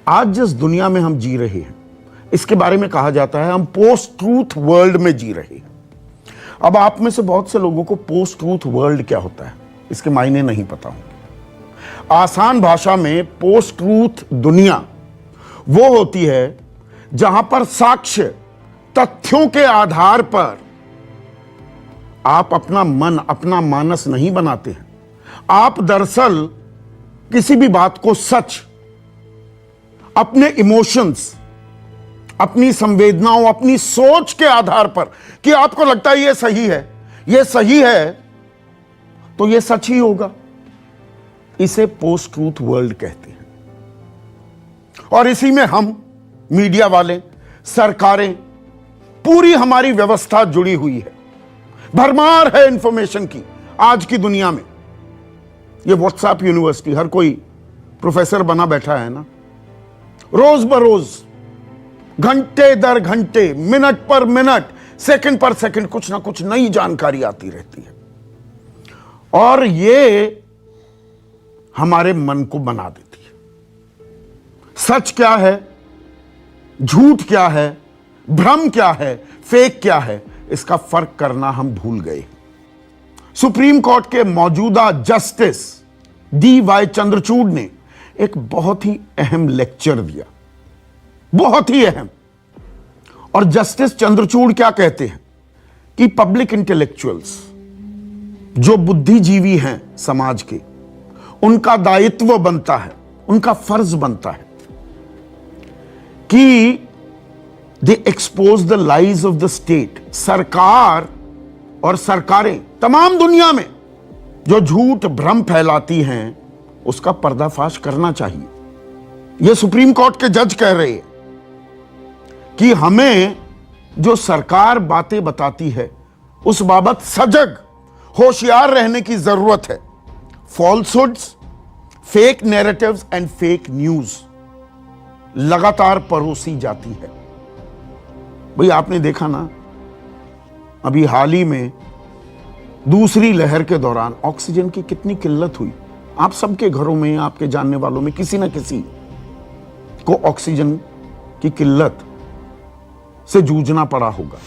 आज जिस दुनिया में हम जी रहे हैं, इसके बारे में कहा जाता है हम पोस्ट ट्रूथ वर्ल्ड में जी रहे हैं। अब आप में से बहुत से लोगों को पोस्ट ट्रूथ वर्ल्ड क्या होता है, इसके मायने नहीं पता होंगे। आसान भाषा में पोस्ट ट्रूथ दुनिया वो होती है जहां पर साक्ष्य तथ्यों के आधार पर आप अपना मन, अपना मानस नहीं बनाते हैं। आप दरअसल किसी भी बात को सच, अपने इमोशंस, अपनी संवेदनाओं, अपनी सोच के आधार पर कि आपको लगता है ये सही है, ये सही है, तो ये सच ही होगा, इसे पोस्ट ट्रूथ वर्ल्ड कहते हैं। और इसी में हम मीडिया वाले, सरकारें, पूरी हमारी व्यवस्था जुड़ी हुई है। भरमार है इंफॉर्मेशन की आज की दुनिया में। ये व्हाट्सएप यूनिवर्सिटी, हर कोई प्रोफेसर बना बैठा है ना। रोज बरोज, घंटे दर घंटे, मिनट पर मिनट, सेकंड पर सेकंड कुछ ना कुछ नई जानकारी आती रहती है और ये हमारे मन को बना देती है। सच क्या है, झूठ क्या है, भ्रम क्या है, फेक क्या है, इसका फर्क करना हम भूल गए। सुप्रीम कोर्ट के मौजूदा जस्टिस DY चंद्रचूड़ ने एक बहुत ही अहम लेक्चर दिया, बहुत ही अहम। और जस्टिस चंद्रचूड़ क्या कहते हैं कि पब्लिक इंटेलेक्चुअल्स, जो बुद्धिजीवी हैं समाज के, उनका दायित्व बनता है, उनका फर्ज बनता है कि they expose the lies of the state. सरकार और सरकारें तमाम दुनिया में जो झूठ भ्रम फैलाती हैं, उसका पर्दाफाश करना चाहिए। यह सुप्रीम कोर्ट के जज कह रहे हैं कि हमें जो सरकार बातें बताती है उस बाबत सजग, होशियार रहने की जरूरत है। Falsehoods, fake narratives and fake news लगातार परोसी जाती है। भाई आपने देखा ना, अभी हाल ही में दूसरी लहर के दौरान ऑक्सीजन की कितनी किल्लत हुई। आप सबके घरों में, आपके जानने वालों में किसी ना किसी को ऑक्सीजन की किल्लत से जूझना पड़ा होगा।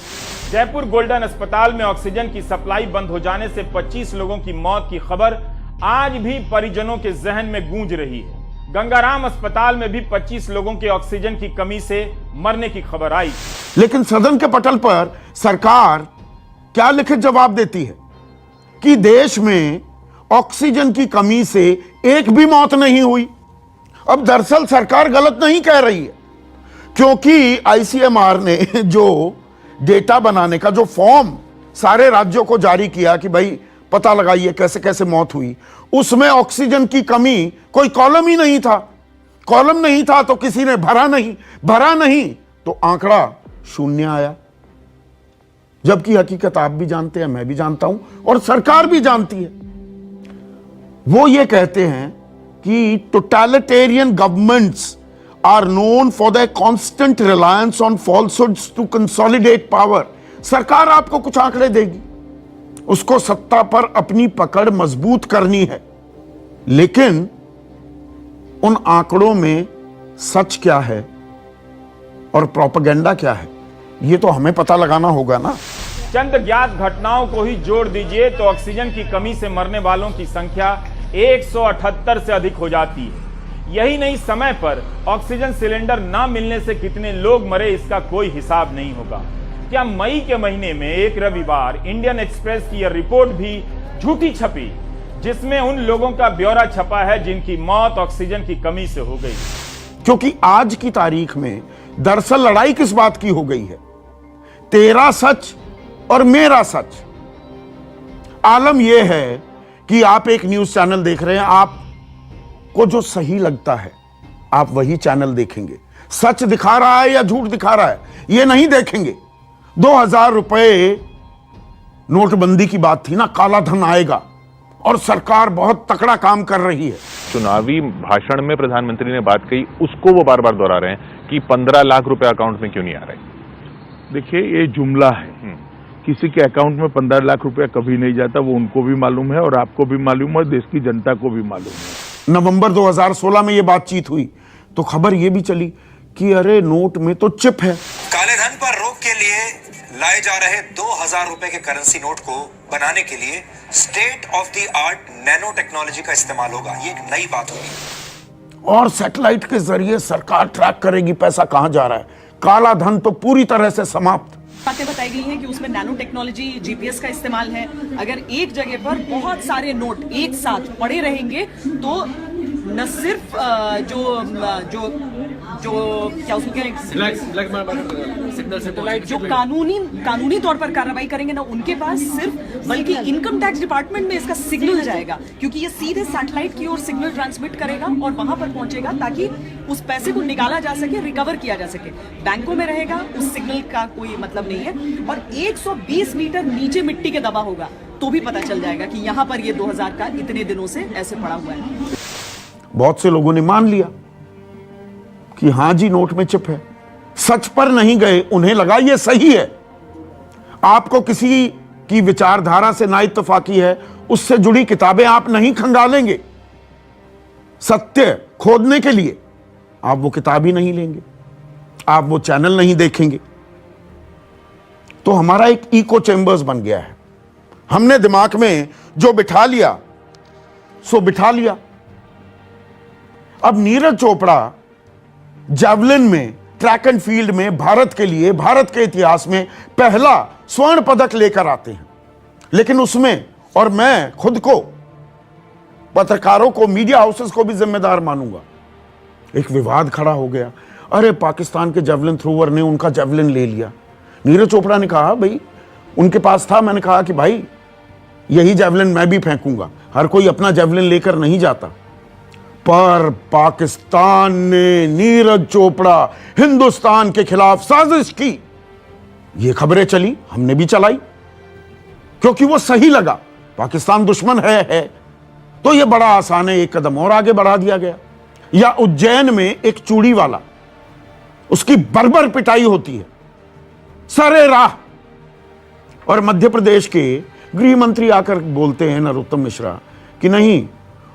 जयपुर गोल्डन अस्पताल में ऑक्सीजन की सप्लाई बंद हो जाने से 25 लोगों की मौत की खबर आज भी परिजनों के जहन में गूंज रही है। गंगाराम अस्पताल में भी 25 लोगों के ऑक्सीजन की कमी से मरने की खबर आई। लेकिन सदन के पटल पर सरकार क्या लिखित जवाब देती है कि देश में ऑक्सीजन की कमी से एक भी मौत नहीं हुई। अब दरअसल सरकार गलत नहीं कह रही है, क्योंकि ICMR ने जो डेटा बनाने का जो फॉर्म सारे राज्यों को जारी किया कि भाई पता लगाइए कैसे कैसे मौत हुई, उसमें ऑक्सीजन की कमी कोई कॉलम ही नहीं था। कॉलम नहीं था तो किसी ने भरा नहीं तो आंकड़ा 0 आया। जबकि हकीकत आप भी जानते हैं, मैं भी जानता हूं और सरकार भी जानती है। वो ये कहते हैं कि totalitarian governments are known for the constant reliance on falsehoods to consolidate power. सरकार आपको कुछ आंकड़े देगी, उसको सत्ता पर अपनी पकड़ मजबूत करनी है, लेकिन उन आंकड़ों में सच क्या है और प्रोपेगेंडा क्या है, ये तो हमें पता लगाना होगा ना। चंद ज्ञात घटनाओं को ही जोड़ दीजिए तो ऑक्सीजन की कमी से मरने वालों की संख्या 178 से अधिक हो जाती है। यही नहीं, समय पर ऑक्सीजन सिलेंडर ना मिलने से कितने लोग मरे, इसका कोई हिसाब नहीं होगा। क्या मई के महीने में एक रविवार इंडियन एक्सप्रेस की यह रिपोर्ट भी झूठी छपी, जिसमें उन लोगों का ब्यौरा छपा है जिनकी मौत ऑक्सीजन की कमी से हो गई। क्योंकि आज की तारीख में दरअसल लड़ाई किस बात की हो गई है, तेरा सच और मेरा सच। आलम यह है कि आप एक न्यूज चैनल देख रहे हैं, आपको जो सही लगता है आप वही चैनल देखेंगे। सच दिखा रहा है या झूठ दिखा रहा है ये नहीं देखेंगे। 2000 रुपए नोटबंदी की बात थी ना, काला धन आएगा और सरकार बहुत तकड़ा काम कर रही है। चुनावी भाषण में प्रधानमंत्री ने बात कही, उसको वो बार बार दोहरा रहे हैं कि 15 लाख रुपए अकाउंट में क्यों नहीं आ रहे। देखिए, ये जुमला है। किसी के अकाउंट में 15 लाख रुपया कभी नहीं जाता, वो उनको भी मालूम है और आपको भी मालूम है, देश की जनता को भी मालूम है। नवंबर 2016 में यह बातचीत हुई तो खबर ये भी चली कि अरे नोट में तो चिप है। काले धन पर रोक के लिए लाए जा रहे 2000 रुपए के करेंसी नोट को बनाने के लिए state of the art nano technology का इस्तेमाल होगा। ये एक नई बात होगी और सैटेलाइट के जरिए सरकार ट्रैक करेगी पैसा कहां जा रहा है। काला धन तो पूरी तरह से समाप्त। बातें बताई गई हैं कि उसमें नैनो टेक्नोलॉजी, जीपीएस का इस्तेमाल है। अगर एक जगह पर बहुत सारे नोट एक साथ पड़े रहेंगे तो न सिर्फ जो क्या उसको जो कानूनी तौर पर कार्रवाई करेंगे ना उनके पास सिर्फ, बल्कि इनकम टैक्स डिपार्टमेंट में इसका सिग्नल जाएगा, क्योंकि ये सीधे सैटेलाइट की ओर सिग्नल ट्रांसमिट करेगा और वहां पर पहुंचेगा ताकि उस पैसे को निकाला जा सके, रिकवर किया जा सके। बैंकों में रहेगा, उस सिग्नल का कोई मतलब नहीं है। और 120 मीटर नीचे मिट्टी के दबा होगा तो भी पता चल जाएगा कि यहां पर ये 2000 का इतने दिनों से ऐसे पड़ा हुआ है। बहुत से लोगों ने मान लिया कि हां जी नोट में चिप है, सच पर नहीं गए, उन्हें लगा ये सही है। आपको किसी की विचारधारा से ना इत्तेफाकी है, उससे जुड़ी किताबें आप नहीं खंगालेंगे। सत्य खोदने के लिए आप वो किताब ही नहीं लेंगे, आप वो चैनल नहीं देखेंगे। तो हमारा एक इको चैम्बर्स बन गया है। हमने दिमाग में जो बिठा लिया सो बिठा लिया। अब नीरज चोपड़ा जैवलिन में, ट्रैक एंड फील्ड में भारत के लिए, भारत के इतिहास में पहला स्वर्ण पदक लेकर आते हैं। लेकिन उसमें, और मैं खुद को, पत्रकारों को, मीडिया हाउसेस को भी जिम्मेदार मानूंगा, एक विवाद खड़ा हो गया। अरे पाकिस्तान के जैवलिन थ्रोवर ने उनका जैवलिन ले लिया। नीरज चोपड़ा ने कहा भाई उनके पास था। मैंने कहा कि भाई यही जैवलिन मैं भी फेंकूंगा, हर कोई अपना जैवलिन लेकर नहीं जाता। पर पाकिस्तान ने नीरज चोपड़ा हिंदुस्तान के खिलाफ साजिश की, ये खबरें चली, हमने भी चलाई क्योंकि वो सही लगा। पाकिस्तान दुश्मन है तो ये बड़ा आसान है, एक कदम और आगे बढ़ा दिया गया। या उज्जैन में एक चूड़ी वाला, उसकी बर्बर पिटाई होती है सरे राह, और मध्य प्रदेश के गृह मंत्री आकर बोलते हैं नरोत्तम मिश्रा कि नहीं,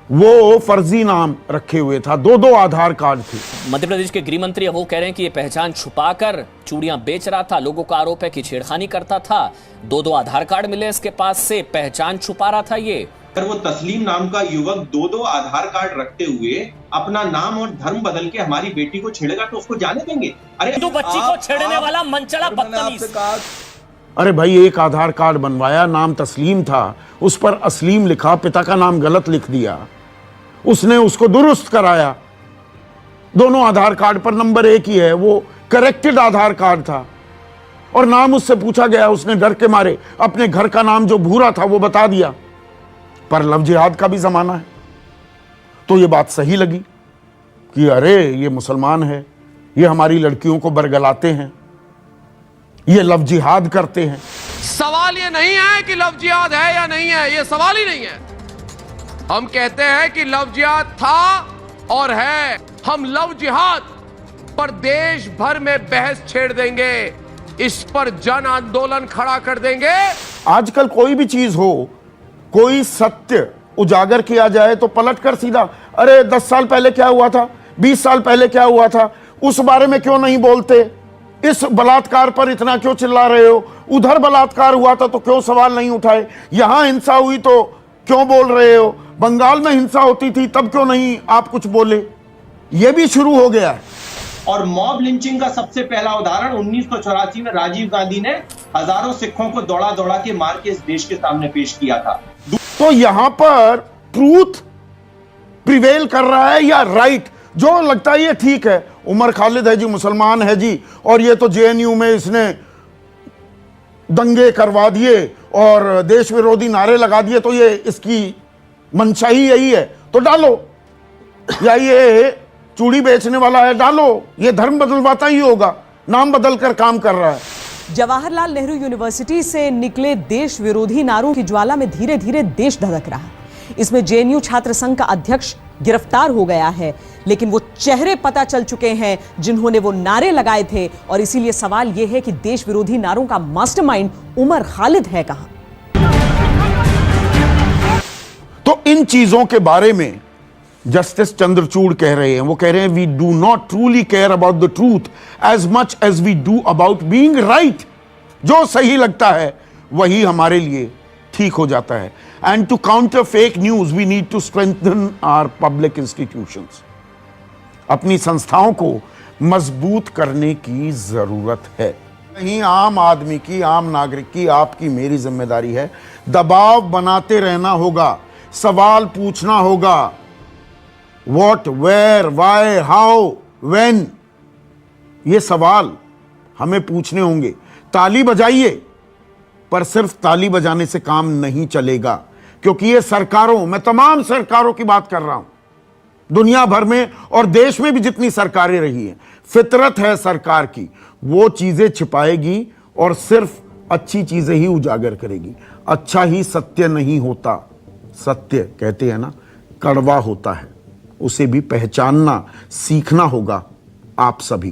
वो फर्जी नाम रखे हुए था, दो आधार कार्ड थे। मध्य प्रदेश के गृह मंत्री अब वो कह रहे हैं कि ये पहचान छुपाकर चूड़ियां बेच रहा था। लोगों का आरोप है कि छेड़खानी करता था, दो आधार कार्ड मिले इसके पास से, पहचान छुपा रहा था ये। अगर वो तस्लीम नाम का युवक दो आधार कार्ड रखते हुए अपना नाम और धर्म बदल के हमारी बेटी को छेड़ेगा तो उसको जाने देंगे? अरे तो बच्ची को छेड़ने वाला मनचला बदतमीज। अरे भाई एक आधार कार्ड बनवाया, नाम तस्लीम था, उस पर असलीम लिखा, पिता का नाम गलत लिख दिया, उसने उसको दुरुस्त कराया। दोनों आधार कार्ड पर नंबर एक ही है, वो करेक्टेड आधार कार्ड था। और नाम उससे पूछा गया, उसने डर के मारे अपने घर का नाम जो भूरा था वो बता दिया। पर लव जिहाद का भी जमाना है, तो ये बात सही लगी कि अरे ये मुसलमान है, ये हमारी लड़कियों को बरगलाते हैं, ये लव जिहाद करते हैं। सवाल ये नहीं है कि लव जिहाद है या नहीं है, ये सवाल ही नहीं है। हम कहते हैं कि लव जिहाद था और है। हम लव जिहाद पर देश भर में बहस छेड़ देंगे, इस पर जन आंदोलन खड़ा कर देंगे। आजकल कोई भी चीज हो, कोई सत्य उजागर किया जाए तो पलटकर सीधा, अरे 10 साल पहले क्या हुआ था, 20 साल पहले क्या हुआ था, उस बारे में क्यों नहीं बोलते, इस बलात्कार पर इतना क्यों चिल्ला रहे हो, उधर बलात्कार हुआ था तो क्यों सवाल नहीं उठाए, यहां हिंसा हुई तो क्यों बोल रहे हो, बंगाल में हिंसा होती थी तब क्यों नहीं आप कुछ बोले। यह भी शुरू हो गया है। और मॉब लिंचिंग का सबसे पहला उदाहरण 1984 में राजीव गांधी ने हजारों सिखों को दौड़ा के मार के इस देश के सामने पेश किया था। तो यहां पर ट्रूथ प्रिवेल कर रहा है या राइट, जो लगता है ये ठीक है। उमर खालिद है जी, मुसलमान है जी, और ये तो जेएनयू में इसने दंगे करवा दिए और देश विरोधी नारे लगा दिए, तो ये इसकी मंशा ही यही है तो डालो। या ये चूड़ी बेचने वाला है, डालो। ये धर्म बदलवाता ही होगा, नाम बदलकर काम कर रहा है। जवाहरलाल नेहरू यूनिवर्सिटी से निकले देश विरोधी नारों की ज्वाला में धीरे धीरे देश धधक रहा है। इसमें जेएनयू छात्र संघ का अध्यक्ष गिरफ्तार हो गया है, लेकिन वो चेहरे पता चल चुके हैं जिन्होंने वो नारे लगाए थे। और इसीलिए सवाल यह है कि देश विरोधी नारों का मास्टरमाइंड उमर खालिद है कहां। तो इन चीजों के बारे में जस्टिस चंद्रचूड़ कह रहे हैं, वो कह रहे हैं we do not truly care about the truth as much as we do about being right. जो सही लगता है वही हमारे लिए ठीक हो जाता है। And to counter fake news we need to strengthen our public institutions. अपनी संस्थाओं को मजबूत करने की जरूरत है। नहीं, आम आदमी की, आम नागरिक की, आपकी मेरी जिम्मेदारी है। दबाव बनाते रहना होगा, सवाल पूछना होगा। What, where, why, how, when, ये सवाल हमें पूछने होंगे। ताली बजाइए, पर सिर्फ ताली बजाने से काम नहीं चलेगा, क्योंकि ये सरकारों, मैं तमाम सरकारों की बात कर रहा हूं, दुनिया भर में और देश में भी जितनी सरकारें रही हैं, फितरत है सरकार की, वो चीजें छिपाएगी और सिर्फ अच्छी चीजें ही उजागर करेगी। अच्छा ही सत्य नहीं होता, सत्य कहते हैं ना कड़वा होता है, उसे भी पहचानना सीखना होगा आप सभी को।